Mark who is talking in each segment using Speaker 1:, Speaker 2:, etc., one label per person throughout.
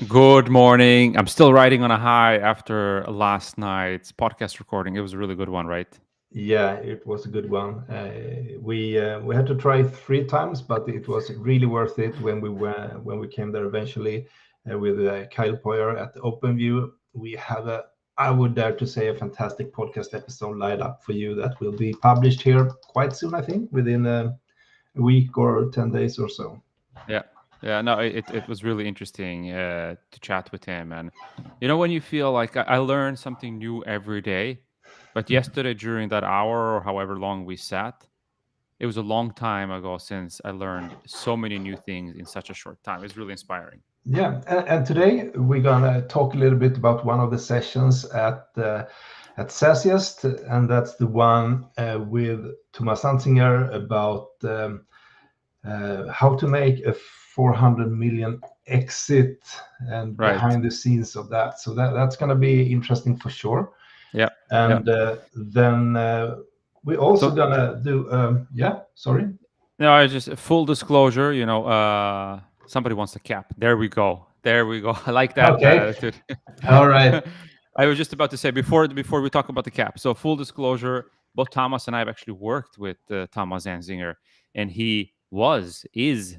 Speaker 1: Good morning. I'm still riding on a high after last night's podcast recording. It was a really good one, right?
Speaker 2: Yeah, it was a good one. We had to try 3 times, but it was really worth it when we came there eventually with Kyle Poyer at OpenView. We have I would dare to say, a fantastic podcast episode lined up for you that will be published here quite soon. I think within a week or 10 days or so.
Speaker 1: Yeah. Yeah. No, it was really interesting to chat with him. And, when you feel like I learn something new every day, but yesterday during that hour or however long we sat, it was a long time ago since I learned so many new things in such a short time. It's really inspiring.
Speaker 2: Yeah, and today we're gonna talk a little bit about one of the sessions at SaaSiest, and that's the one with Thomas Zanzinger about how to make a 400 million exit and
Speaker 1: Right.
Speaker 2: behind the scenes of that. So that's gonna be interesting for sure.
Speaker 1: Yeah. Yeah.
Speaker 2: And then we're also
Speaker 1: So,
Speaker 2: gonna do yeah, sorry.
Speaker 1: no, I just full disclosure, somebody wants a cap. There we go. There we go. I like that
Speaker 2: Okay,
Speaker 1: attitude.
Speaker 2: all right.
Speaker 1: I was just about to say before we talk about the cap. So full disclosure, both Thomas and I have actually worked with Thomas Zanzinger, and he is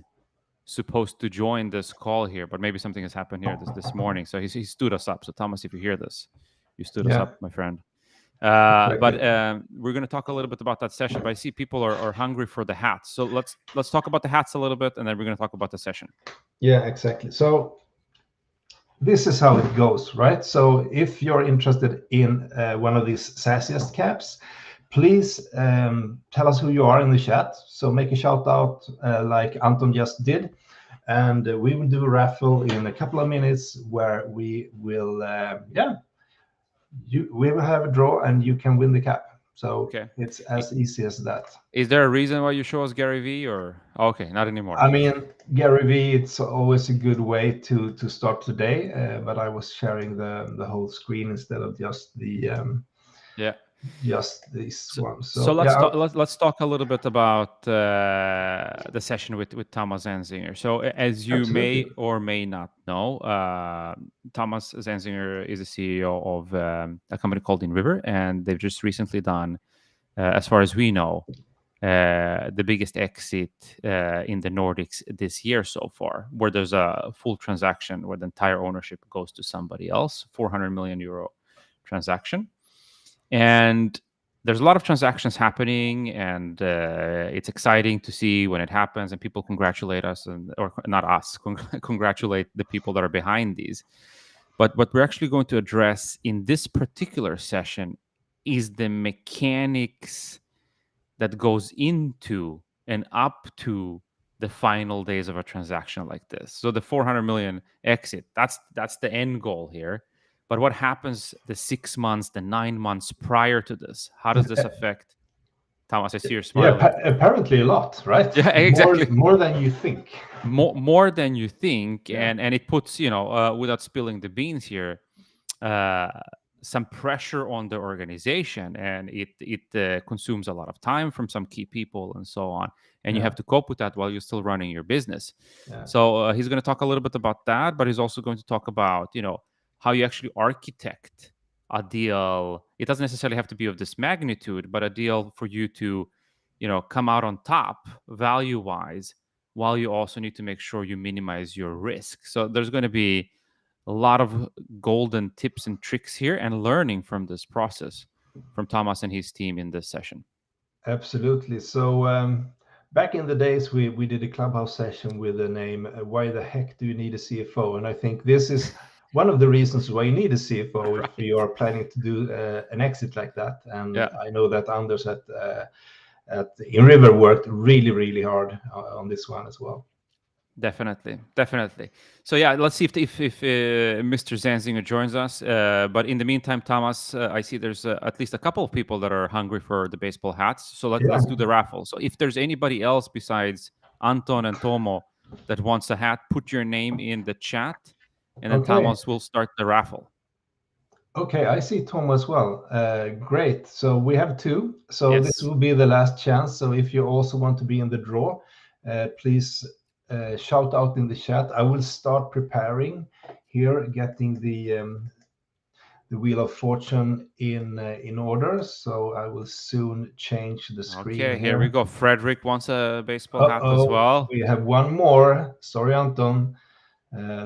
Speaker 1: supposed to join this call here, but maybe something has happened here this morning. So he stood us up. So Thomas, if you hear this, you stood us
Speaker 2: Yeah,
Speaker 1: up, my friend. But
Speaker 2: exactly.
Speaker 1: we're going to talk a little bit about that session. But I see people are hungry for the hats, so let's talk about the hats a little bit, and then we're going to talk about the session.
Speaker 2: Yeah, exactly. So this is how it goes, right? So if you're interested in one of these SaaSiest caps, please tell us who you are in the chat. So make a shout out like Anton just did, and we will do a raffle in a couple of minutes where we will, we will have a draw and you can win the cap. So
Speaker 1: Okay.
Speaker 2: it's
Speaker 1: I-
Speaker 2: as easy as that.
Speaker 1: Is there a reason why you show us Gary V or okay, not anymore?
Speaker 2: I mean, Gary V, it's always a good way to start the day, but I was sharing the whole screen instead of
Speaker 1: Yeah.
Speaker 2: just this
Speaker 1: So,
Speaker 2: one.
Speaker 1: so
Speaker 2: So
Speaker 1: let's
Speaker 2: yeah,
Speaker 1: talk. Let's talk a little bit about the session with Thomas Zanzinger. So, as you
Speaker 2: absolutely.
Speaker 1: may or may not know, Thomas Zanzinger is the CEO of a company called In River, and they've just recently done, as far as we know, the biggest exit in the Nordics this year so far, where there's a full transaction where the entire ownership goes to somebody else, 400 million euro transaction. And there's a lot of transactions happening, and it's exciting to see when it happens, and people congratulate us, or not us, congratulate the people that are behind these. But what we're actually going to address in this particular session is the mechanics that goes into and up to the final days of a transaction like this. So the 400 million exit, that's the end goal here. But what happens the 6 months, the 9 months prior to this? How does this affect Thomas? I see you're
Speaker 2: Yeah,
Speaker 1: smiling.
Speaker 2: apparently a lot, right?
Speaker 1: Yeah,
Speaker 2: More
Speaker 1: exactly.
Speaker 2: more than you think.
Speaker 1: More than you think,
Speaker 2: Yeah,
Speaker 1: and it puts without spilling the beans here, uh, some pressure on the organization, and it consumes a lot of time from some key people and so on, and you
Speaker 2: yeah,
Speaker 1: have to cope with that while you're still running your business.
Speaker 2: yeah.
Speaker 1: So he's going to talk a little bit about that, but he's also going to talk about how you actually architect a deal. It doesn't necessarily have to be of this magnitude, but a deal for you to come out on top value wise, while you also need to make sure you minimize your risk. So there's going to be a lot of golden tips and tricks here and learning from this process from Thomas and his team in this session.
Speaker 2: Absolutely. So back in the days, we did a clubhouse session with the name "Why the heck do you need a CFO?" And I think this is one of the reasons why you need a CFO if you
Speaker 1: Right.
Speaker 2: are planning to do an exit like that. And
Speaker 1: Yeah,
Speaker 2: I know that Anders at In River worked really really hard on this one as well.
Speaker 1: definitely, definitely. So yeah, let's see if Mr. Zanzinger joins us. But in the meantime, Thomas, I see there's at least a couple of people that are hungry for the baseball hats. So
Speaker 2: Yeah.
Speaker 1: let's do the raffle. So if there's anybody else besides Anton and Tomo that wants a hat, put your name in the chat, and then
Speaker 2: Okay.
Speaker 1: Thomas will start the raffle.
Speaker 2: Okay, I see Tom as well. Great. So we have two. So this
Speaker 1: Yes.
Speaker 2: will be the last chance. So if you also want to be in the draw, please shout out in the chat. I will start preparing here getting the Wheel of Fortune in order. So I will soon change the screen
Speaker 1: Okay, here we
Speaker 2: here.
Speaker 1: go. Frederick wants a baseball hat as
Speaker 2: Uh-oh,
Speaker 1: well.
Speaker 2: we have one more. Sorry, Anton.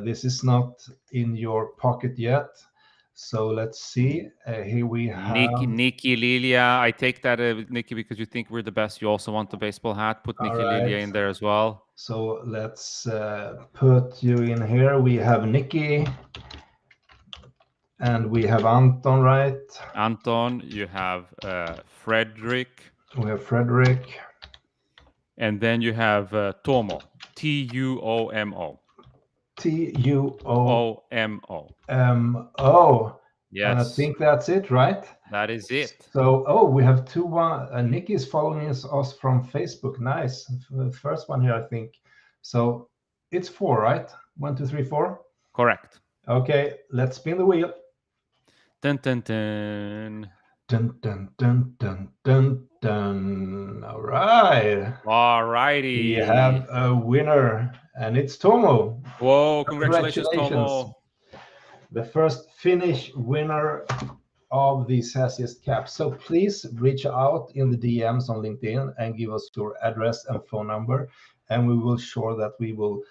Speaker 2: This is not in your pocket yet. So let's see. Here we have.
Speaker 1: Nikki Lilia. I take that, Nikki, because you think we're the best. You also want the baseball hat. Put
Speaker 2: All
Speaker 1: Nikki Lilia
Speaker 2: right.
Speaker 1: in there as well.
Speaker 2: So let's put you in here. We have Nikki and we have Anton, right?
Speaker 1: Anton, you have Frederick,
Speaker 2: We have Frederick.
Speaker 1: and then you have Tomo. Tuomo.
Speaker 2: Tuomo.
Speaker 1: Omo.
Speaker 2: And I
Speaker 1: Yes,
Speaker 2: think that's it, right?
Speaker 1: that is it.
Speaker 2: So, we have two. Nikki is following us from Facebook. Nice. The first one here, I think. So it's 4, right? 1, 2, 3, 4.
Speaker 1: Correct.
Speaker 2: Okay, let's spin the wheel.
Speaker 1: Dun dun dun.
Speaker 2: Dun dun dun dun dun dun. All right.
Speaker 1: All righty.
Speaker 2: We have a winner, and it's Tomo.
Speaker 1: Whoa! Congratulations, Tomo.
Speaker 2: The first Finnish winner of the SaaSiest Cap. So please reach out in the DMs on LinkedIn and give us your address and phone number, and we will sure that we will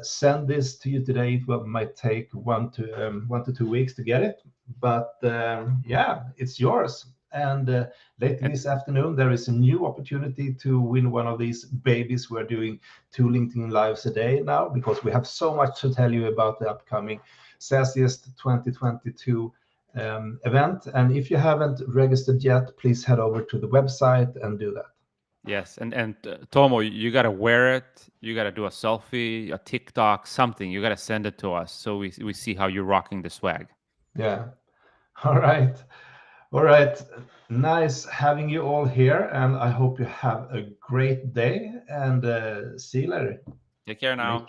Speaker 2: send this to you today. It might take 1 to 2 weeks to get it, but yeah, it's yours. And later this afternoon, there is a new opportunity to win one of these babies. We're doing 2 LinkedIn Lives a day now because we have so much to tell you about the upcoming SaaSiest 2022 event. And if you haven't registered yet, please head over to the website and do that.
Speaker 1: Yes, and Tomo, you gotta wear it. You gotta do a selfie, a TikTok, something. You gotta send it to us so we see how you're rocking the swag.
Speaker 2: Yeah. All right. All right. Nice having you all here, and I hope you have a great day. And see you later.
Speaker 1: Take care now.